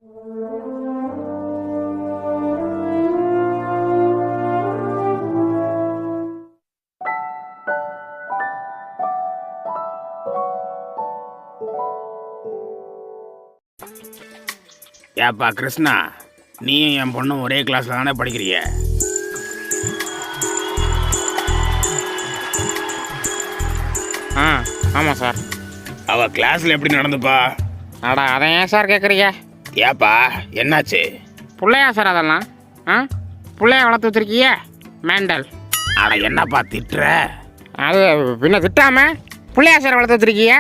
ஏப்பா கிருஷ்ணா, நீயும் என் பொண்ணும் ஒரே கிளாஸ்ல தானே படிக்கிறிய? ஆமாம் சார். அவ கிளாஸ்ல எப்படி நடந்துப்பா? அடா அதை ஏன் சார் கேட்குறீங்க? ஏப்பா என்னாச்சு? பிள்ளையா சார் அதெல்லாம்? பிள்ளைய வளர்த்து வச்சிருக்கீங்க மேண்டல். அட என்னப்பா திட்டுற? அது பின்ன திட்டாம பிள்ளையா சார் வளர்த்து வச்சிருக்கீங்க?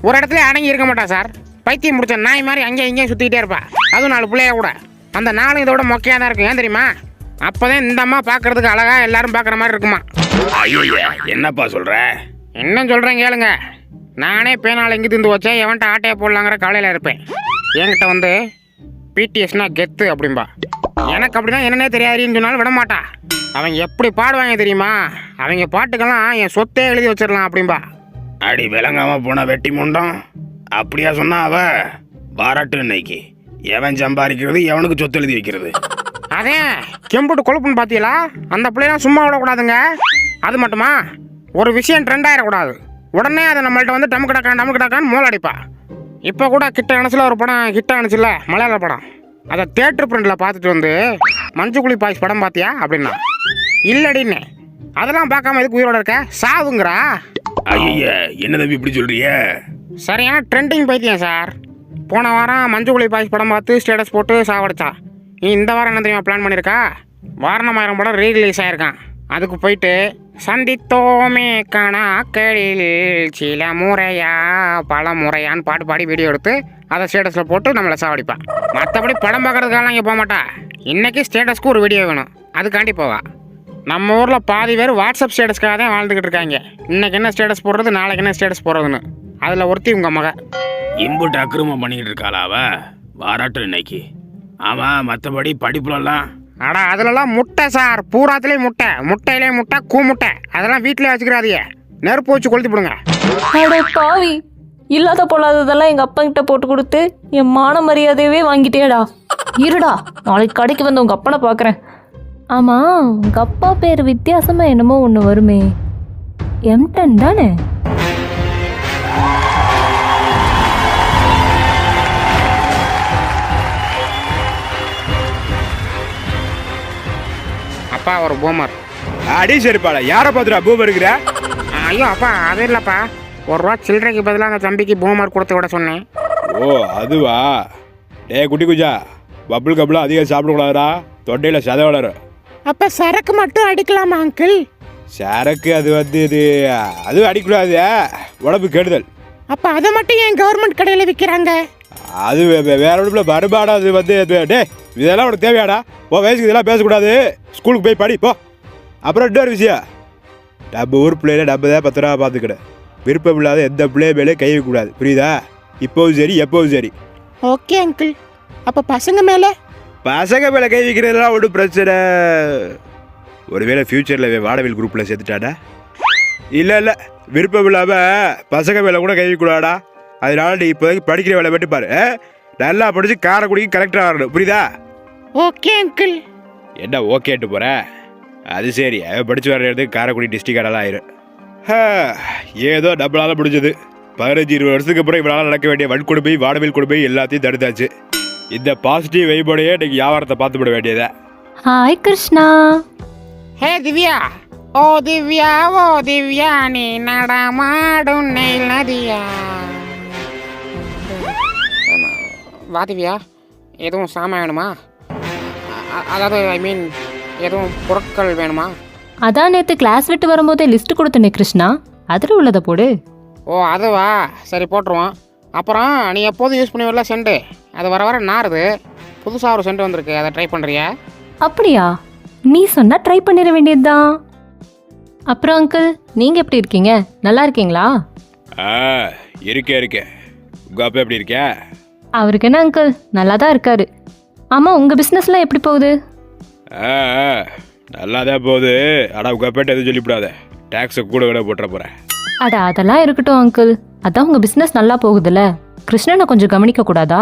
ஒரு இடத்துல அடங்கி இருக்க மாட்டா சார். பைத்தியம் முடிச்ச நாய் மாதிரி அங்கேயும் இங்கேயும் சுற்றிக்கிட்டே இருப்பா. அதுவும் 4 பிள்ளைய கூட. அந்த 4 இதோட மொக்கையாக தான் இருக்கும். ஏன் தெரியுமா? அப்போதான் இந்த அம்மா பார்க்கறதுக்கு அழகா எல்லாரும் பார்க்குற மாதிரி இருக்குமா. ஐயோ என்னப்பா சொல்ற? என்ன சொல்கிறேன் கேளுங்க. நானே பேனால் எங்கே திந்து வச்சேன், எவன்ட்ட ஆட்டையை போடலாங்கிற கவலையில் இருப்பேன். என்கிட்ட வந்து பிடிஎஸ்னா கெத்து அப்படின்பா. எனக்கு அப்படிதான் என்னன்னே தெரியாதுன்னு சொன்னாலும் விட மாட்டா. அவங்க எப்படி பாடுவாங்க தெரியுமா? அவங்க பாட்டுக்கெல்லாம் என் சொத்தே எழுதி வச்சிடலாம் அப்படின்பா. அடி விளங்காம போன வெட்டி முண்டம், அப்படியா சொன்னா அவ? பாராட்டு இன்னைக்கு எவன் சம்பாதிக்கிறது எவனுக்கு சொத்து எழுதி வைக்கிறது. அதே கெம்புட்டு கொழுப்புன்னு பார்த்தீங்களா? அந்த பிள்ளைலாம் சும்மா விடக்கூடாதுங்க. அது மட்டுமா, ஒரு விஷயம் ட்ரெண்ட் ஆகிடக்கூடாது. உடனே அதை நம்மள்ட்ட வந்து டமுக்கு டக்கான்னு மூளை அடிப்பா. இப்போ கூட கிட்ட அணைச்சில் ஒரு படம் ஹிட் ஆனிச்சுல, மலையாள படம். அதை தியேட்டர் பிரிண்டில் பார்த்துட்டு வந்து மஞ்சுக்குழி பாய்ஸ் படம் பார்த்தியா அப்படின்னா, இல்லடின்னு. அதெல்லாம் பார்க்காம எதுக்கு உயிரோட இருக்க? சாவுங்கிறா. ஐய என்ன தம்பி இப்படி சொல்றிய? சரியான ட்ரெண்டிங் பைத்தியம் சார். போன வாரம் மஞ்சுக்குழி பாய்ஸ் படம் பார்த்து ஸ்டேட்டஸ் போட்டு சாவடிச்சா. நீ இந்த வாரம் என்ன தெரியுமா பிளான் பண்ணியிருக்கா? வாரணமாயிரம் படம் ரீரிலீஸ் ஆயிருக்கான். அதுக்கு போயிட்டு சந்தித்தோமே கணாக்களில் சில முறையா பல முறையான்னு பாட்டு பாடி வீடியோ எடுத்து அதை ஸ்டேட்டஸில் போட்டு நம்மளை சாவடிப்பான். மற்றபடி படம் பார்க்கறதுக்காலாம் இங்கே போக மாட்டா. இன்றைக்கி ஸ்டேட்டஸ்க்கு ஒரு வீடியோ வேணும், அதுக்காண்டி போவா. நம்ம ஊரில் பாதி பேர் வாட்ஸ்அப் ஸ்டேட்டஸ்க்காக தான் வாழ்ந்துக்கிட்டு இருக்காங்க. இன்றைக்கி என்ன ஸ்டேட்டஸ் போடுறது, நாளைக்கு என்ன ஸ்டேட்டஸ் போடுறதுன்னு. அதில் ஒருத்தி உங்கள் மக இம்புட்டு அக்கிரமம் பண்ணிக்கிட்டு இருக்காளா அவ? பாராட்டு இன்னைக்கு. ஆமாம், மற்றபடி படிப்புலலாம்? அடா அதுலலாம் முட்டை சார், பூராத்துலேயும் முட்டை. முட்டையிலே முட்டை, கூமுட்டை. அதெல்லாம் வீட்டிலே வச்சுக்கிறாதீங்க, நெருப்பு வச்சு கொளுத்தி போடுங்க. அட பாவி, இல்லாத பொல்லாததெல்லாம் எங்கள் அப்பா கிட்ட போட்டு கொடுத்து என் மான மரியாதையவே வாங்கிட்டேடா. இருடா, நாளைக்கு கடைக்கு வந்து உங்கள் அப்பனை பார்க்குறேன். ஆமாம், உங்கள் அப்பா பேர் வித்தியாசமாக என்னமோ ஒன்று வருமே, எம்டன் தானே? அப்பா ஒரு பூமர். அடி சரிப்பாடா, யாரை பார்த்துடா பூமர் இருக்கிற? ஐயோ அப்பா, அது இல்லைப்பா. ₹1 சில்லறைக்கு பதிலாக அந்த தம்பிக்கு பூமர் கொடுத்து விட சொன்னேன். ஓ அதுவா? டே குட்டி குஜா, பப்புள் கப்புலாம் அதிகம் சாப்பிடக்கூடாதுடா, தொண்டையில் சதை வளரும். அப்போ சரக்கு மட்டும் அடிக்கலாமா அங்கிள்? சரக்கு அது வந்து அதுவும் அடிக்கூடாது, உடம்பு கெடுதல். அப்போ அதை மட்டும் ஏன் கவர்மெண்ட் கடையில் விற்கிறாங்க? அது வேற உடம்புல வருபாடா. அது வந்து டே இதெல்லாம் உனக்கு தேவையாடா? வயசுக்கு இதெல்லாம் பேசக்கூடாது, ஸ்கூலுக்கு போய் படி போ. அப்புறம் இன்னொரு விஷயம், நம்ம ஊர் பிள்ளைல நம்ம தான் 10 ரூபா பார்த்துக்கிட. விருப்பம் இல்லாத எந்த பிள்ளைய மேலே கை வைக்கக்கூடாது, புரியுதா? இப்போவும் சரி எப்போவும் சரி. Okay uncle. அப்போ பசங்க மேலே? பசங்க மேலே கை வைக்கிறதுலாம் ஒன்றும் பிரச்சனை. ஒருவேளை ஃப்யூச்சரில் வாடவில் குரூப்பில் சேர்த்துட்டாடா? இல்லை விருப்பம் இல்லாமல் பசங்க மேலே கூட கை வைக்கூடாடா. அதனால நீ இப்போதைக்கு படிக்கிற வேலை மட்டும் பாரு. நல்லா படித்து காரைக்குடிக்கு கலெக்டர் ஆகணும், புரியுதா? Okay uncle. என்ன ஓகேட்டு போகிற? அது சரி, படித்து வர இடத்துக்கு காரைக்குடி டிஸ்ட்ரிக்ட் கடலாம் ஆயிரும். ஏதோ நம்மளால் முடிஞ்சது. 15-20 வருஷத்துக்கு அப்புறம் இவனால் நடக்க வேண்டிய வன்கொடுமை, வாடவில் கொடுமை எல்லாத்தையும் தடுத்தாச்சு. இந்த பாசிட்டிவ் வைபோடையே இன்னைக்கு வியாபாரத்தை பார்த்து விட வேண்டியதா. ஹாய் கிருஷ்ணா. ஹே திவ்யா. ஓ திவ்யா, ஓ திவ்யா, நீ நடமாடும் நெல் நதியா. வா திவ்யா, எதுவும் சாமான் வேணுமா? அதாவது ஐ மீன் எதுவும் பொருட்கள் வேணுமா? அதான் நேற்று கிளாஸ் விட்டு வரும்போதே லிஸ்ட் கொடுத்தனே கிருஷ்ணா, அதில் உள்ளதை போடு. ஓ அதுவா, சரி போட்டுருவோம். அப்புறம் நீ எப்போதும் யூஸ் பண்ணி வரல சென்ட்டு, அது வர வர நாருது. புதுசாக ஒரு சென்ட் வந்திருக்கு, அதை ட்ரை பண்ணுறியா? அப்படியா? நீ சொன்னால் ட்ரை பண்ணிட வேண்டியதுதான். அப்புறம் அங்கிள், நீங்கள் எப்படி இருக்கீங்க? நல்லா இருக்கீங்களா? இருக்கேன். உங்கள் அப்பா எப்படி இருக்கே? அவருக்கு என்ன அங்கிள், நல்லா தான் இருக்காரு. ஆமாம், உங்கள் பிஸ்னஸ்லாம் எப்படி போகுது? நல்லா தான் போகுது. ஆனால் உங்கள் அப்பாட்ட எதுவும் சொல்லிவிடாத, டேக்ஸை கூட விட போட்டுற போகிறேன். அட அதெல்லாம் இருக்கட்டும் அங்கிள், அதான் உங்கள் பிஸ்னஸ் நல்லா போகுதுல்ல, கிருஷ்ணனை கொஞ்சம் கவனிக்க கூடாதா?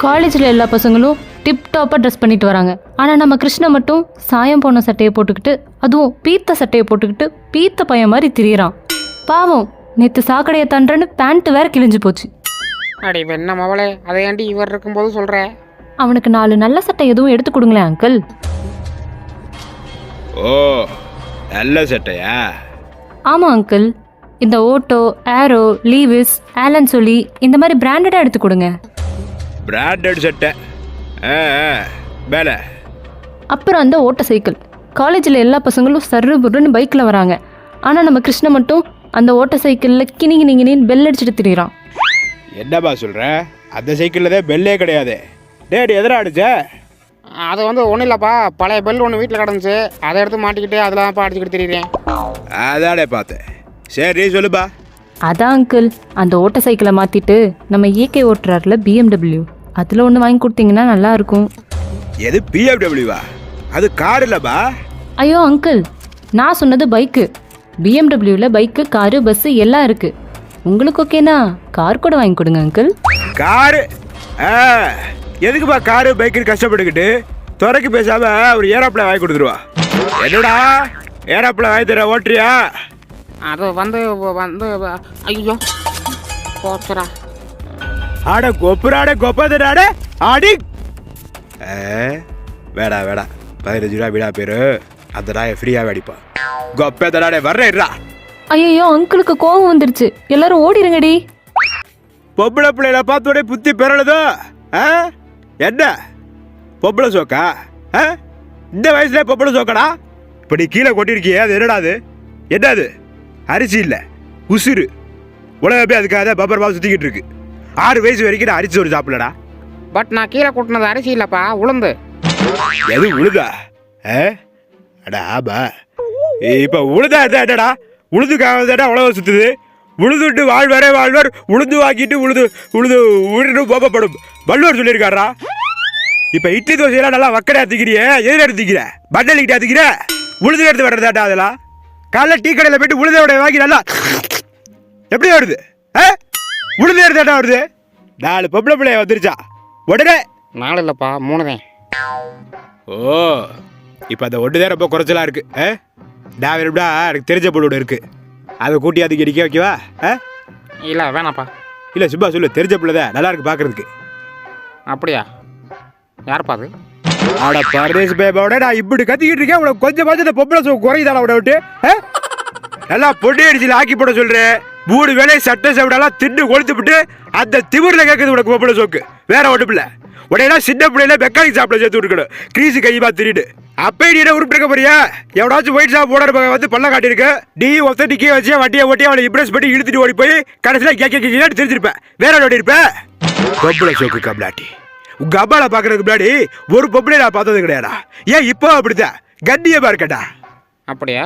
காலேஜில் எல்லா பசங்களும் டிப்டாப்பாக ட்ரெஸ் பண்ணிட்டு வராங்க. ஆனால் நம்ம கிருஷ்ணா மட்டும் சாயம் போன சட்டையை போட்டுக்கிட்டு, அதுவும் பீத்த சட்டையை போட்டுக்கிட்டு பீத்த பையன் மாதிரி திரியிறான். பாவம், நேற்று சாக்கடையை தண்டுறன்னு பேண்ட்டு வேற கிழிஞ்சு போச்சு. அடி வெண்ண மவளே, அதை ஏண்டி இவர் இருக்கும்போது சொல்கிற? அவனுக்கு 4 நல்ல சட்டை எதுவும் எடுத்து கொடுங்களேன் அங்கிள். ஓ, நல்ல சட்டையா? ஆமாம் அங்கிள், இந்த ஓட்டோ, ஏரோ, லீவிஸ், ஆலன் சொல்லி இந்த மாதிரி பிராண்டடாக எடுத்து கொடுங்க. பிராண்டட் சட்டை. மேலே அப்புறம் அந்த ஓட்ட சைக்கிள். காலேஜில் எல்லா பசங்களும் சர்ரு புருன்னு பைக்கில் வராங்க. ஆனால் நம்ம கிருஷ்ண மட்டும் அந்த ஓட்ட சைக்கிளில் கிணிகினின்னு பெல் அடிச்சுட்டு திரியிறான். என்னப்பா சொல்கிற? அந்த சைக்கிளில் தான் பெல்லே கிடையாது. டேடி எதிராக அடிச்ச? அது வந்து ஒன்றும் இல்லைப்பா, பழைய பெல் ஒன்று வீட்டில் கிடந்துச்சு, அதை எடுத்து மாட்டிக்கிட்டு அதில் தான்ப்பா அடிச்சுக்கிட்டு தெரியுறேன். அதானே பார்த்தேன். சரி சொல்லுப்பா. அதான் அங்கிள், அந்த ஓட்ட சைக்கிளை மாற்றிட்டு நம்ம ஏகே ஓட்டுறாருல BMW, அதில் ஒன்று வாங்கி கொடுத்தீங்கன்னா நல்லா இருக்கும். எது BMW-வா? அது கார் இல்லைப்பா. ஐயோ அங்கிள், நான் சொன்னது பைக்கு. BMWவில் பைக்கு, காரு, பஸ்ஸு எல்லாம் இருக்குது. உங்களுக்கு ஓகேனா கார் கூட வாங்கி கொடுங்க அங்கிள். காரு? எதுக்குப்பா காரு பைக்குன்னு கஷ்டப்பட்டுக்கிட்டு? துறைக்கு பேசாம ஒரு ஏரோப்ளேன் வாங்கி கொடுத்துருவா. என்னடா ஏரோப்ளேன் வாங்கி தர ஓட்டுறியா? அது வந்து ஐயோ போச்சுரா. ஆட கொப்புராட கொப்பதுடாட ஆடி. வேடா 15 ரூபா வீடா பேரு, அந்த நாயை ஃப்ரீயாக அடிப்பா. கொப்பே தடாடே வர்றேன்டா. ஐயோ அங்கிளுக்கு கோபம் வந்துருச்சு, எல்லாரும் ஓடிடுங்கடி. பொம்பளை பிள்ளைல பார்த்தோடே புத்தி பெறலதோ? என்ன பொம்பளை சோக்கா? இந்த வயசுல பொம்பளை சோக்கடா? இப்போ நீ கீழே கொட்டிருக்கியே, அது என்னடா? அது என்னது? அரிசி இல்லை, உசுறு. உலகமே அதுக்காக பப்பர் பால் சுற்றிக்கிட்டு இருக்கு. 6 வயசு வரைக்கும் நான் அரிசி ஒரு சாப்பிடலடா. பட் நான் கீழே கூட்டினது அரிசி இல்லைப்பா, உளுந்து. எது உழுதா? அடா ஆபா, இப்போ உழுதா என்னடா? உழுதுக்காக உலகம் சுற்றுது. உழுதுட்டு வாழ்வார் உளுந்து வாங்கிட்டு உழுது போகப்படும் வள்ளுவர் சொல்லியிருக்காரா? இப்போ இட்லி தோசையெல்லாம் நல்லா வக்கடை திக்கிறிய, எதிர எடுத்துக்கிற பட்டலிக்கிட்ட திக்கிற, உழுது எடுத்து வர்றதாட்டா? அதெல்லாம் காலைல டீ கடையில் போயிட்டு உழுதோட வாங்கி நல்லா எப்படி வருது? உழுது எடுத்தாட்டா வருது. 4 பொம்பளை பிள்ளைய வந்துருச்சா உடனே? 4 இல்லைப்பா, 3 தான். ஓ, இப்போ அந்த ஒன்று தான் ரொம்ப குறைச்சலா இருக்கு. நான் வேணும்டா எனக்கு தெரிஞ்ச பொண்ணு இருக்கு, அதை கூட்டி அதுக்கு அடிக்க வைக்கவா? இல்லை வேணாப்பா. இல்லை சும்மா சொல்லு, தெரிஞ்ச பிள்ளைதான் நல்லா இருக்கு பார்க்கறதுக்கு. அப்படியா? யாருப்பா அது? ஆட பரதேசி பேபாவோட நான் இப்படி கத்திக்கிட்டு இருக்கேன், உனக்கு கொஞ்சமாச்சும் இந்த பொம்பளை சோ குறையுதால விட விட்டு நல்லா பொண்ணு அடிச்சில் ஆக்கி போட சொல்கிறேன். 3 வேலையை சட்டை சாப்பிடாலாம் தின்னு கொளுத்துப்பிட்டு அந்த திமிரில் கேட்குது உனக்கு பொம்பளை சோக்கு. வேற ஒன்றும் இல்லை, உடனே சின்ன பிள்ளைல மெக்கானிக் சாப்பிட சேர்த்து விட்டுக்கணும். கிரீஸு கையுமா திரிட்டு அப்பே நீ உருப்பிட்டு போறியா? எவனாச்சும் ஒயிட் ஷாப் போட வந்து பல்ல காட்டியிருக்கு. நீ ஒருத்தர் நிற்க வச்சு வட்டியை ஓட்டி அவளை இம்ப்ரெஸ் பண்ணி இழுத்துட்டு ஓடி போய் கடைசியில் கேட்க தெரிஞ்சிருப்பேன். வேற ஓடி இருப்பேன். பொம்பளை சோக்கு கம்லாட்டி உங்க அம்மாவை பார்க்கறதுக்கு முன்னாடி ஒரு பொம்பளை நான் பார்த்தது கிடையாடா. ஏன் இப்போ அப்படித்தான் கண்ணியமா இருக்கட்டா? அப்படியா?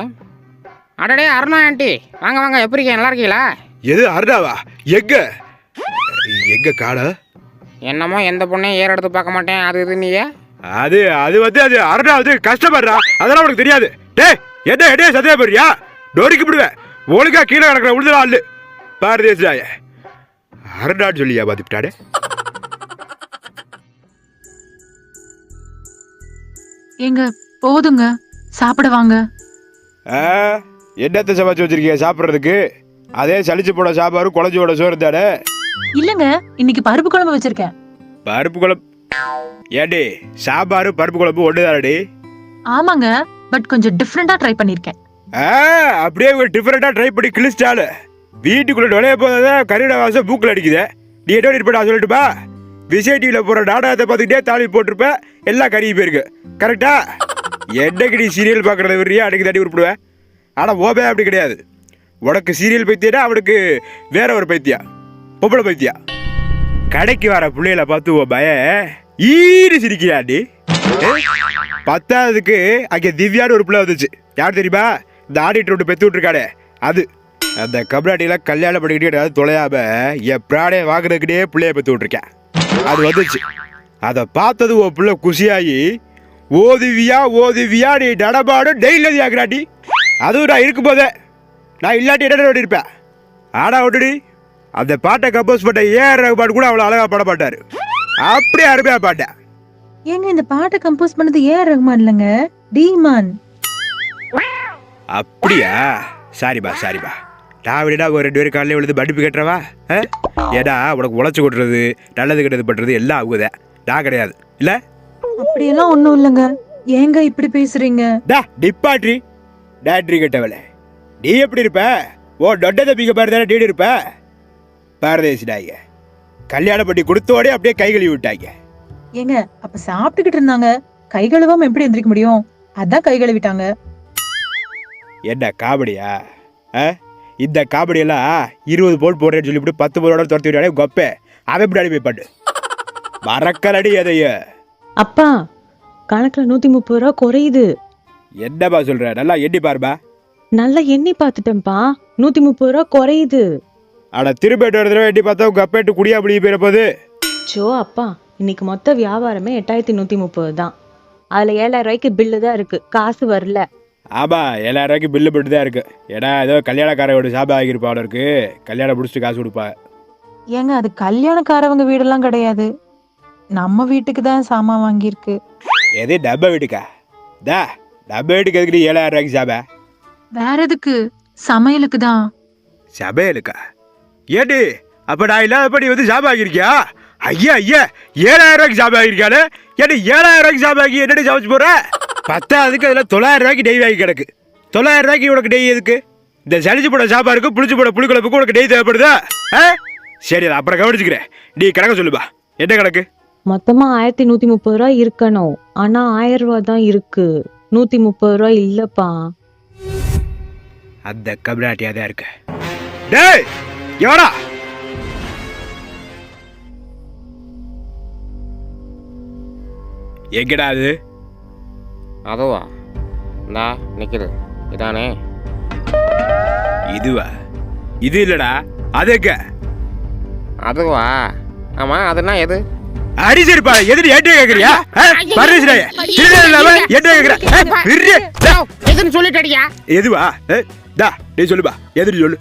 அடடே அருணா ஆண்டி, வாங்க வாங்க, எப்படி இருக்கீங்க? நல்லா இருக்கீங்களா? எது அருணாவா? எங்க காடா? என்னமோ எந்த பொண்ணையும் ஏற எடுத்து பார்க்க மாட்டேன் அது இது நீயே. அது அருணா வந்து கஷ்டப்படுறா, அதெல்லாம் உனக்கு தெரியாது. டே என்ன சத்தியா போறியா? டோரிக்கு விடுவேன். ஒழுங்கா கீழே கிடக்குற உழுதுடா அல்லு பாரதேசாய அருணான்னு சொல்லியா பாத்துட்டாடே. எங்க போதுங்க, சாப்பிட வாங்க. என்னத்தை சமைச்சு வச்சிருக்கீங்க சாப்பிட்றதுக்கு? அதே சளிச்சு போட சாப்பாடு குழஞ்சோட சோறு தானே? இல்லங்க, இன்னைக்கு பருப்பு குழம்பு வச்சிருக்கேன். பருப்பு குழம்பு? ஏடி சாம்பார் பருப்பு குழம்பு ஒண்ணுதானடி? ஆமாங்க, பட் கொஞ்சம் டிஃப்ரெண்டா ட்ரை பண்ணிருக்கேன். அப்படியே ஒரு டிஃப்ரெண்டா ட்ரை பண்ணி கிழிச்சாலு வீட்டுக்குள்ள நுழைய போதான் கறியோட வாசம் பூக்கில் அடிக்குது. நீ என்ன இருப்பா சொல்லிட்டுப்பா? விஜய் டிவியில போற நாடகத்தை பார்த்துக்கிட்டே தாலி போட்டிருப்ப, எல்லாம் கறி போயிருக்கு. கரெக்டா? என்னைக்கு நீ சீரியல் பார்க்கறத விரியா அன்னைக்கு தட்டி உருப்பிடுவேன். ஆனால் ஓபே அப்படி கிடையாது. உனக்கு சீரியல் பைத்தியனா அவனுக்கு வேற ஒரு பைத்தியா, பொம்பளை பைத்தியா. கடைக்கு வர பிள்ளைகளை பார்த்து ஓ பய ஈடு சிரிக்கிறாண்டி. 10ஆவதுக்கு அங்கே திவ்யான்னு ஒரு பிள்ளை வந்துச்சு. யார் தெரியுமா? இந்த ஆடிட்டர் ஒன்று பெற்று விட்டுருக்காடே அது. அந்த கம்ராட்டிலாம் கல்யாணம் பண்ணிக்கிட்டே ஏதாவது தொலையாம என் பிராணே வாங்குறதுக்கிட்டே பிள்ளைய பெற்று விட்டுருக்கேன். அது வந்துச்சு. அதை பார்த்தது ஓ பிள்ளை குஷியாகி ஓதிவியா நீ நடமாடும் டெய்லி ஆகிறாண்டி. அதுவும் நான் இருக்கும் போதே, நான் இல்லாட்டி என்ன ஓடிருப்பேன். ஆனா ஒட்டுடி அந்த பாட்டை கம்போஸ் பண்ண ஏஆர் ரஹ்மான் கூட அவ்வளோ அழகாக பாட மாட்டார். அப்படியே அருமையா பாட்டேன். ஏங்க இந்த பாட்டை கம்போஸ் பண்ணது ஏஆர் ரஹ்மான் இல்லைங்க, டீமான். அப்படியா? சாரிப்பா சாரிப்பா. நான் விடா ஒரு 2 பேரும் காலையில் விழுந்து படிப்பு கட்டுறவா? ஏடா உனக்கு உழைச்சி கொட்டுறது நல்லது கெட்டது பண்றது எல்லாம் ஆகுதே, நான் கிடையாது இல்ல. அப்படியெல்லாம் ஒண்ணும் இல்லைங்க. ஏங்க இப்படி பேசுறீங்க? டா டிப்பாட்ரி டேட்ரி கட்டவளே, நீ எப்படி இருப்ப? ஓ டொட்ட தப்பிக்க பாரு தானே டீடு இருப்ப. பாரதேசிடாங்க கல்யாணம் பண்ணி கொடுத்தோடே அப்படியே கை கழுவி விட்டாங்க. ஏங்க அப்ப சாப்பிட்டுக்கிட்டு இருந்தாங்க, கை கழுவாம எப்படி எந்திரிக்க முடியும்? அதான் கை கழுவிட்டாங்க. என்ன காமெடியா? இந்த காமெடியெல்லாம் 20 போல் போடுறேன்னு சொல்லிவிட்டு 10 போலோட துரத்தி விட்டாலே கொப்பே. அவன் எப்படி அனுப்பி பண்ணு மறக்கலடி எதைய. அப்பா கணக்குல 130 ரூபா குறையுது. என்னப்பா சொல்ற? நல்லா எண்ணி பாருப்பா. நல்லா எண்ணி பார்த்துட்டேன்ப்பா, 130 ரூபா குறையுது. ஆனா திரும்ப ஒரு தடவை எண்ணி பார்த்தா உங்க அப்பேட்டு குடியா அப்படி போயிட போகுது. சோ அப்பா, இன்னைக்கு மொத்த வியாபாரமே 8130 தான். அதுல 7000 ரூபாய்க்கு பில்லு தான் இருக்கு, காசு வரல. ஆமா 7000 ரூபாய்க்கு பில்லு போட்டு தான் இருக்கு. ஏன்னா ஏதோ கல்யாணக்காரோட சாபம் ஆகியிருப்பாள் இருக்கு, கல்யாணம் முடிச்சுட்டு காசு கொடுப்பா. ஏங்க அது கல்யாணக்காரவங்க வீடெல்லாம் கிடையாது, நம்ம வீட்டுக்கு தான் சாமான் வாங்கியிருக்கு. எது டப்ப வீட்டுக்கா? டா டப்ப வீட்டுக்கு எதுக்கு 7000 ரூபாய்க்கு சாப? வேற எதுக்கு? சமையலுக்கு தான். சபையலுக்கா? ஏடி அப்ப நான் இல்லாதப்ப நீ வந்து சாபம் ஆகியிருக்கியா? ஐயா ஐயா 7000 ரூபாய்க்கு சாபம் ஆகியிருக்கானு. ஏடி 7000 ரூபாய்க்கு சாபம் ஆகி என்னடி சமைச்சு போற? 10,000க்கு அதில் 900 ரூபாய்க்கு நெய் வாங்கி கிடக்கு. 900 ரூபாய்க்கு உனக்கு நெய் எதுக்கு? இந்த சளிச்சு போட சாப்பாருக்கு புளிச்சு போட புளிக்குழப்புக்கு உனக்கு நெய் தேவைப்படுதா? சரி அதை அப்புறம் கவனிச்சுக்கிறேன். நீ கணக்கு சொல்லுப்பா, என்ன கணக்கு? மொத்தமா 1130 ரூபா இருக்கணும், ஆனா 1000 ரூபா தான் இருக்கு, 130 ரூபா இல்லப்பா. அந்த கபிலாட்டியா தான் இருக்கு. டேய் எவடா? எங்கடா அது? அதுவா இந்தா நிற்குது, இதானே? இதுவா? இது இல்லடா, அது எங்க? அதுவா? ஆமாம், அதுனா எது? அடிச்சிருப்பா. எதிரி ஏட்டே கேக்குறியா? பரதேசிடாயே ஏட்டே கேக்குற? எதுன்னு சொல்லிட்டடியா? எதுவா? டா நீ சொல்லுப்பா, எதிரி சொல்லு.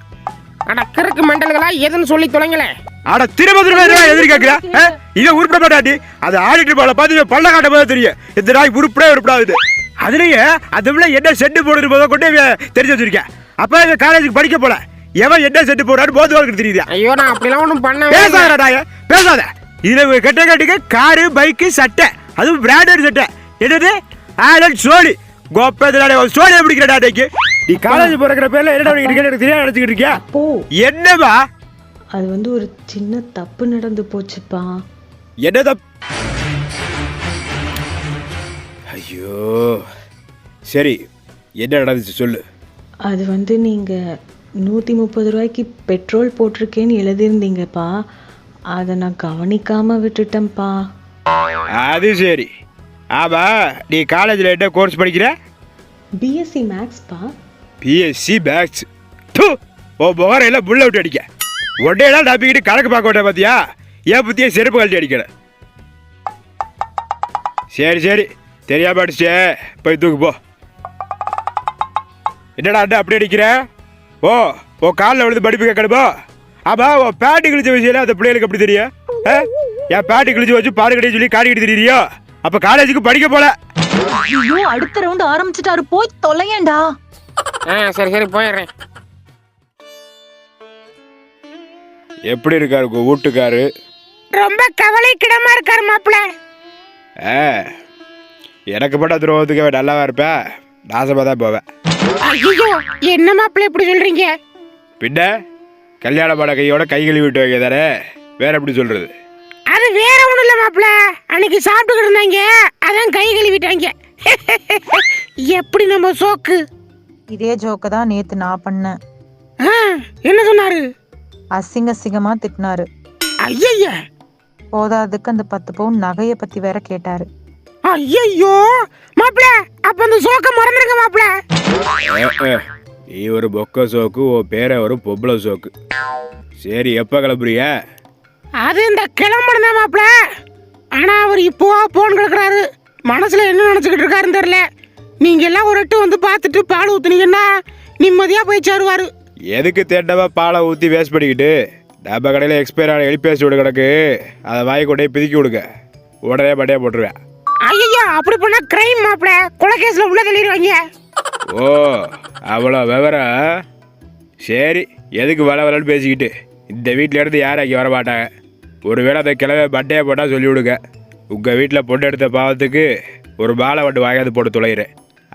அட கிறுக்கு மண்டல்களா, எதுன்னு சொல்லி தொலைங்களே. ஆட திரும்ப எதிரி கேக்குற? இதை உருப்பிட மாட்டாட்டி அது ஆடிட்டு போல பார்த்து பல்ல காட்ட போது தெரியும் இந்த நாய் உருப்படாது. அதுலயே அதை விட என்ன செட்டு போடுறது போத கொண்டு தெரிஞ்சு வச்சிருக்கேன். அப்ப காலேஜுக்கு படிக்க போல எவன் என்ன செட்டு போடுறான்னு போது தெரியுதா? ஐயோ நான் அப்படிலாம் ஒன்றும் பண்ண பேசாதடாய பேசாத. இதுல கெட்ட காரு பைக்கு சட்டை, அதுவும் பிராண்டட் சட்டை. என்னது ஆலன் சோழி கோப்பதிலாட சோழியை பிடிக்கிறடா. நீ காலேஜ் போறக்கிற பேர்ல என்னடா எனக்கு தெரியாது நினைச்சுக்கிட்டு இருக்கியா? என்னவா? அது வந்து ஒரு சின்ன தப்பு நடந்து போச்சுப்பா. என்ன தப்பு? ஐயோ சரி என்ன நடந்துச்சு சொல்லு. அது வந்து நீங்க 130 ரூபாய்க்கு பெட்ரோல் போட்டிருக்கேன்னு எழுதியிருந்தீங்கப்பா, அதை நான் கவனிக்காம விட்டுட்டேன்ப்பா. அது சரி. ஆமா நீ காலேஜில் என்ன கோர்ஸ் படிக்கிற? பிஎஸ்சி மேக்ஸ்ப்பா. BSc maths? ஓ முகரையில் புள்ள விட்டு அடிக்க ஒன்றே நாள் நம்பிக்கிட்டு கணக்கு பார்க்க விட்டேன் பார்த்தியா? ஏன் புத்திய செருப்பு கழட்டி அடிக்கல. சரி சரி தெரியாம அடிச்சே, போய் தூக்கு போ. என்னடா அண்ணா அப்படி அடிக்கிற? ஓ ஓ காலில் விழுந்து படிப்பு கேட்கணுமோ? ஆமா உன் பேட்டு கிழிச்ச விஷயம் அந்த பிள்ளைகளுக்கு அப்படி தெரியும். என் பேட்டு கிழிச்சு வச்சு பாடு கடையை சொல்லி காடிக்கிட்டு தெரியுறியோ? அப்ப காலேஜுக்கு படிக்க போல. ஐயோ அடுத்த ரவுண்ட் ஆரம்பிச்சுட்டாரு, போய் தொலையேண்டா. சரி சரி போயிடுறேன். எப்படி இருக்காரு உங்க வீட்டுக்காரு? ரொம்ப கவலைக்கிடமா இருக்காரு மாப்பிள்ள. எனக்கு பட்ட துரோகத்துக்கு நல்லாவா இருப்பேன், நாசமா தான் போவேன். ஐயோ என்ன மாப்பிள்ள இப்படி சொல்றீங்க? பின்ன கல்யாண பாட கையோட கை கழுவி விட்டு வைக்க தானே, வேற எப்படி சொல்றது? அது வேற ஒண்ணும் இல்ல மாப்பிள்ள, அன்னைக்கு சாப்பிட்டுக்கிட்டு இருந்தாங்க அதான் கை கழுவிட்டாங்க. எப்படி நம்ம சோக்கு? இதே ஜோக்க தான் நேத்து நான் பண்ணேன். என்ன சொன்னாரு? அசிங்கமா திட்டினாரு. ஐய போதாதுக்கு அந்த 10 பவுன் நகையை பத்தி வேற கேட்டாரு. ஐயோ மாப்பிள்ள, அப்ப அந்த சோக்க மறந்துருங்க மாப்பிள்ள. நீ ஒரு பொக்க சோக்கு, உன் பேரை ஒரு பொம்பளை சோக்கு. சரி எப்ப கிளம்புறிய? அது இந்த கிளம்புறதா மாப்பிள்ள. ஆனா அவர் இப்போ போன் கிடக்குறாரு, மனசுல என்ன நினைச்சுக்கிட்டு இருக்காருன்னு தெரியல. நீங்க எல்லாம் ஒரு எட்டு வந்து பார்த்துட்டு பால் ஊத்துனீங்கன்னா நிம்மதியா போய் சேருவாரு. எதுக்கு தேட்டவா பாலை ஊற்றி வேஸ்ட் பண்ணிக்கிட்டு? டப்பா கடையில் எக்ஸ்பயர் ஆன எலிபேசி விடு கிடக்கு, அதை வாங்கி கொண்டே பிதுக்கி விடுங்க, உடனே பட்டியா போட்டுருவேன். ஐயோ அப்படி பண்ணா கிரைம் மாப்பிள, கொலை கேஸ்ல உள்ள தள்ளிடுவாங்க. ஓ அவ்வளோ விவரம். சரி, எதுக்கு வளன்னு பேசிக்கிட்டு, இந்த வீட்டில் இருந்து யாரும் அங்கே வரமாட்டாங்க. ஒருவேளை அதை கிளம்ப பட்டையை போட்டால் சொல்லி விடுங்க. உங்கள் வீட்டில் பொண்ணு எடுத்த பாவத்துக்கு ஒரு பாலை வட்டு வாங்காது போட்டு தொலைகிறேன்.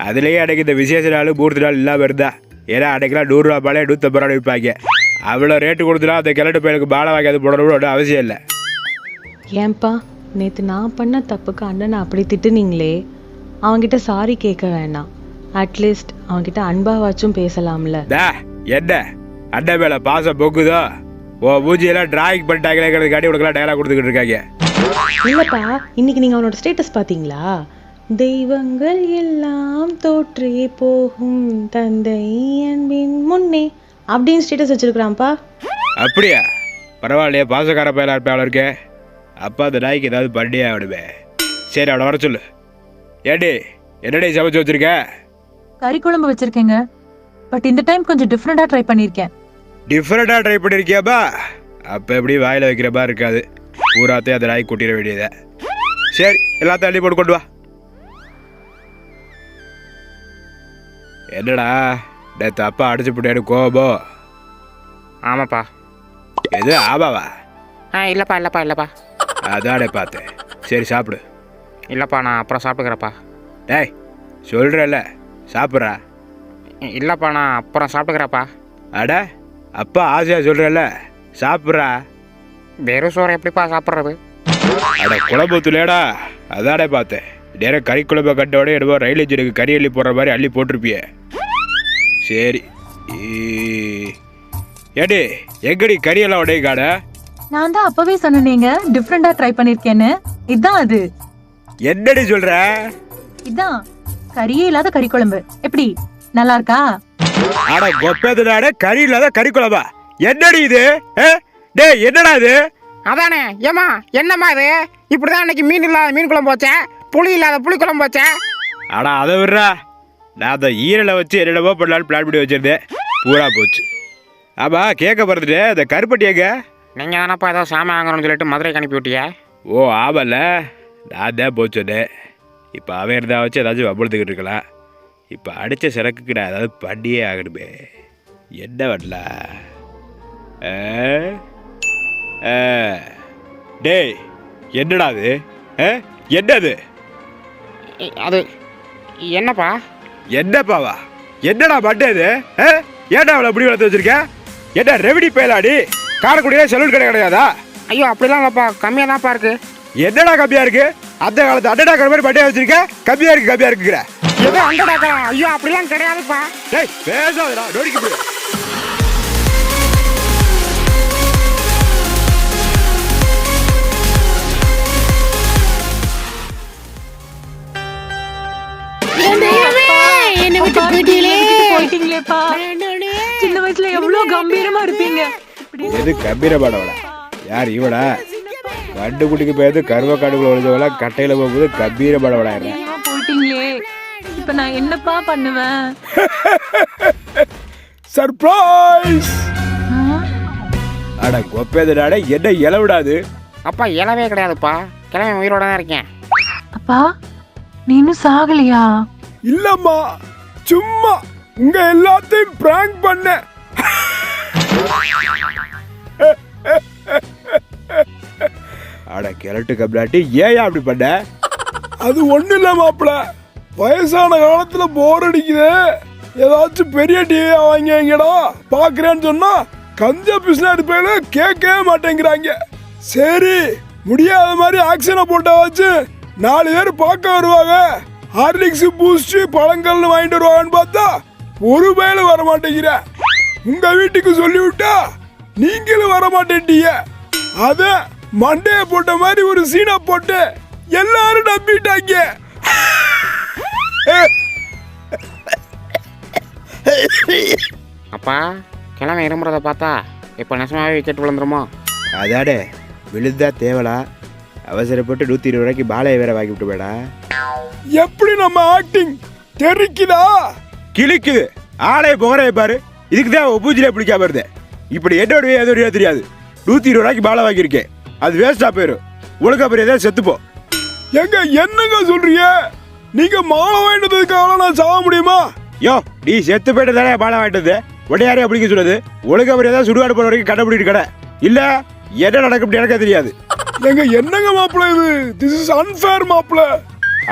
அதுலேயே அன்றைக்கி இந்த விசேஷ நாள் பூர்த்தி நாள் இல்லாமல் இருந்தா, ஏன்னா அன்றைக்கெல்லாம் 100 ரூபா பாலே 150 ரூபா விற்பாங்க. அவ்வளோ ரேட்டு கொடுத்துலாம் அந்த கிழட்டு பையனுக்கு பாலை வாங்காது போடணும்னு ஒன்றும் அவசியம் இல்லை. ஏன்பா நேற்று நான் பண்ண தப்புக்கு அண்ணனை அப்படி திட்டுனீங்களே, அவன்கிட்ட சாரி கேட்க வேணாம், அட்லீஸ்ட் அவன்கிட்ட அன்பாவாச்சும் பேசலாம்ல. என்ன அண்ணன் மேலே பாசம் பொக்குதோ? ஓ பூஜையெல்லாம் டிராயிங் பண்ணிட்டாங்களேங்கிறது காட்டி உனக்கெல்லாம் டயலாக் கொடுத்துக்கிட்டு இருக்காங்க. இல்லப்பா, இன்னைக்கு நீங்க அவனோட ஸ்டேட்டஸ் பாத்தீங்களா? தெய்வங்கள் எல்லாம் தோற்றே போகும் தந்தை அன்பின் முன்னே அப்படின்னு ஸ்டேட்டஸ் வச்சிருக்கிறான்ப்பா. அப்படியா? பரவாயில்லையே, பாசக்கார பயிலா இருப்பேன் இருக்கே. அப்பா அந்த நாய்க்கு ஏதாவது பண்டிகை ஆகிடுவேன். சரி, அவனை வர சொல்லு. ஏடி என்னடி சமைச்சு வச்சிருக்க? கறி குழம்பு வச்சிருக்கேங்க, பட் இந்த டைம் கொஞ்சம் டிஃப்ரெண்டா ட்ரை பண்ணிருக்கேன். டிஃப்ரெண்டாக ட்ரை பண்ணியிருக்கியாப்பா? அப்போ எப்படி வாயில் வைக்கிற மாதிரி இருக்காது, பூராத்தையும் அந்த நாய் கொட்டிட வேண்டியதை. சரி, எல்லாத்தையும் அள்ளி போட்டு கொண்டு வா. என்னடா நேற்று அப்பா அடிச்சு போட்டேன்னு கோபோ? ஆமாப்பா. எது ஆபாவா? இல்லப்பா. அதானே பார்த்தேன். சரி சாப்பிடு. இல்லப்பா, நான் அப்புறம் சாப்பிட்டுக்கிறப்பா. டேய் சொல்கிறல்ல, சாப்பிட்றா. இல்லப்பா, நான் அப்புறம் சாப்பிட்டுக்கிறப்பா. அட அப்பா ஆசையாக சொல்கிறல்ல, சாப்பிட்றா. வெறும் சோறு எப்படிப்பா சாப்பிட்றது? அட குழம்பு துளையடா, அதானே பார்த்தேன். நேரம் கறி குழம்பை கட்டோட என்னமோ ரயில் இன்ஜினுக்கு கறி அள்ளி போடுற மாதிரி அள்ளி போட்டிருப்பிய. சரி, ஏடி எங்கடி கறியெல்லாம் உடைய காட? நான் தான் அப்பவே சொன்னேங்க டிஃப்ரெண்டா ட்ரை பண்ணிருக்கேன்னு. இதான் அது. என்னடி சொல்ற? இதான் கறியே இல்லாத கறி குழம்பு. எப்படி, நல்லா இருக்கா? அட கொப்பேதுனாட கறி இல்லாத கறி குழம்பா? என்னடி இது? டேய் என்னடா இது? அதானே. ஏமா என்னம்மா இது? இப்படிதான் அன்னைக்கு மீன் இல்லாத மீன் குழம்பு வச்சேன், புளி இல்லாத புளி குழம்பு வச்சேன். அடா அதை விடுறா, நான் அந்த ஈரலை வச்சு என்னென்னமோ பண்ணலான்னு பிளான் பண்ணி வச்சிருந்தேன், பூரா போச்சு. ஆமா, கேட்க போறதுட்டு இந்த கருப்பட்டி எங்க? நீங்கள் தானப்பா ஏதோ சாமி வாங்கணும்னு சொல்லிட்டு மதுரைக்கு அனுப்பி விட்டிய. ஓ ஆமல்ல, நான் தான் போச்சோன்னே. இப்போ அவன் இருந்தால் வச்சு ஏதாச்சும் வம்பளத்துக்கிட்டு இருக்கலாம். இப்போ அடித்த சரக்குக்கு நான் ஏதாவது பண்ணியே ஆகணுமே. என்ன பண்ணலாம்? டேய் என்னடா அது? என்னது அது? என்னப்பா? என்னப்பாவா? என்னடா பட்டு அது? ஏன்டா அவளை இப்படி வளர்த்து வச்சிருக்க? என்ன ரெவடி பயலாடி? காரக்குடியில செலவு கடை கிடையாதா? ஐயோ அப்படிலாம் இல்லைப்பா, கம்மியாக தான்ப்பா இருக்கு. என்னடா கம்மியா இருக்கு? அந்த காலத்து அண்டடாக்கிற மாதிரி பட்டியா வச்சிருக்க, கம்மியா இருக்குங்கிற. எதோ அண்டடாக்கா? ஐயோ அப்படிலாம் கிடையாதுப்பா. டேய் பேசாதடா, நோடிக்கு போய். போயிட்டீங்களேப்பா. சின்ன வயசுல எவ்வளவு கம்பீரமா இருப்பீங்க. எது கம்பீரமானவளா? யார் இவடா? கண்டுக்குட்டிக்கு போயது கருவ காடுக்குள்ள ஒழிஞ்சவளா, கட்டையில போகும்போது கம்பீரமானவளா? போயிட்டீங்களே, இப்ப நான் என்னப்பா பண்ணுவேன்? சர்ப்ரைஸ்! அட கொப்பேதுனாட என்ன இளவிடாது? அப்பா இளவே கிடையாதுப்பா, கிளம்பி உயிரோட தான் இருக்கேன். அப்பா நீ இன்னும் சாகலையா? இல்லம்மா, சும்மா உங்க எல்லாத்தையும் பிராங்க் பண்ண. அட கிழட்டு கப்ளாட்டி, ஏன் அப்படி பண்ண? அது ஒண்ணு இல்ல மாப்பிள, வயசான காலத்துல போர் அடிக்குது, ஏதாச்சும் பெரிய டிவி வாங்கிடா பாக்குறேன்னு சொன்னா கஞ்ச பிசினாடி பையில கேட்கவே மாட்டேங்கிறாங்க. சரி முடியாத மாதிரி ஆக்ஷனை போட்டாச்சு 4 பேர் பார்க்க வருவாங்க, ஹார்லிக்ஸ் பூஸ்ட் பழங்கள்னு வாங்கிட்டு வருவாங்கன்னு பார்த்தா ஒரு பயில வர மாட்டேங்கிற. உங்க வீட்டுக்கு சொல்லிவிட்டா நீங்களும் வர மாட்டேன்ட்டீங்க. அத மண்டைய போட்ட மாதிரி ஒரு சீனா போட்டு எல்லாரும் நம்பிட்டாங்க. அப்பா கிளம்பி இருமுறத பார்த்தா இப்போ நெசமாவே விக்கெட் விழுந்துருமோ? அதாடே விழுந்தா தேவலா, அவசரப்பட்டு 120 ரூபாய்க்கு பாலையை வேற வாங்கி விட்டு போடா. எப்படி நம்ம ஆக்டிங் தெரிக்குதா? கிழிக்குது. ஆளைய புகரைய பாரு, இதுக்கு தான் பூஜிலே பிடிக்காம இருந்தேன். இப்படி என்னோட எதோடையோ தெரியாது. 120 ரூபாய்க்கு பாலை வாங்கியிருக்கேன். அது வேஸ்டா போயிடும். ஒழுங்கா போய் ஏதாவது செத்துப்போ. எங்க என்னங்க சொல்றீங்க? நீங்க மாலை வாங்கிட்டதுக்காக நான் சாக முடியுமா? யோ நீ செத்து போயிட்டு தானே பாலை வாங்கிட்டது. உடையாரே அப்படிங்க சொல்லுது. ஒழுங்கா போய் ஏதாவது சுடுகாடு போற வரைக்கும் கடைப்பிடிட்டு கடை இல்ல என்ன நடக்கும் எனக்கே தெரியாது. எங்க என்னங்க மாப்பிள்ள இது? திஸ் இஸ் அன்ஃபேர் மாப்பிள்ள.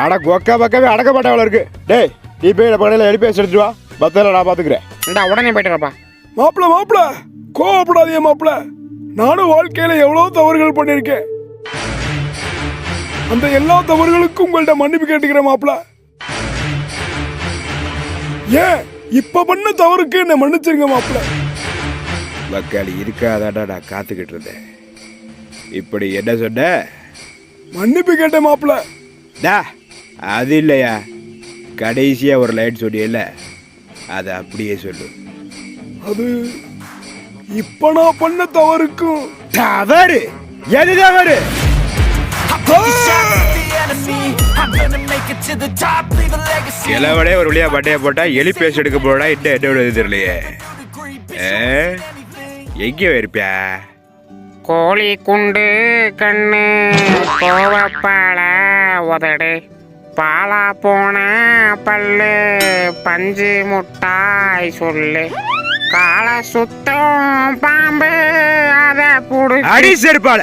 அட கொக்கா பக்கமே அடக்க மாட்டவள இருக்கு. டேய் நீ போய் பக்கத்துல எழுப்பி எடுத்துட்டு வா. பத்தல நான் பாத்துக்கிறேன். இந்த உடனே போயிட்டுறப்பா. மாப்பிள்ள கோவப்படாதீங்க மாப்பிள்ள. நானும் வாழ்க்கையில எவ்வளவு தவறுகள் பண்ணிருக்கேன். அந்த எல்லா தவறுகளுக்கும் உங்கள்ட்ட மன்னிப்பு கேட்டுக்கிறேன் மாப்பிள்ள. ஏன் இப்ப பண்ண தவறுக்கு என்ன மன்னிச்சிருங்க மாப்பிள்ள. வக்காளி இருக்காதாடா நான் காத்துக்கிட்டு இருந்தேன். இப்படி என்ன சொன்ன? மன்னிப்பு கேட்டேன் மாப்பிள்ள. டா அது இல்லையா, கடைசியா ஒரு லைன் சொன்னியல்ல, அதை அப்படியே சொல்லு. அது இப்ப நான் பண்ண தவறுக்கும். தவறு எது தவறு? இளவனே ஒரு வழியா பட்டைய போட்டா எலி பேசி எடுக்க போடா. என்ன தெரியலையே. எங்க இருப்பியா? கோழி குண்டு கண்ணு கோவப்பால உதடு பாலா போன பல்லு பஞ்சு முட்டாய் சொல்லு காலை சுத்தம் பாம்பு அத புடு அடி செருப்பால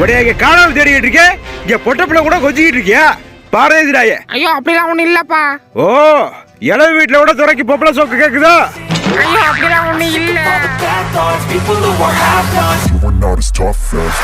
உடைய இங்க காணாம தேடிக்கிட்டு இருக்க. இங்க பொட்டப்பிள்ள கூட கொஞ்சிக்கிட்டு இருக்கியா? பாரதிராய. ஐயோ அப்படிலாம் ஒண்ணு இல்லப்பா. ஓ இளவு வீட்டுல கூட துறைக்கு பொப்பள சோக்கு கேக்குதா? ஐயோ அப்படிலாம் ஒண்ணு இல்ல. You were not as tough as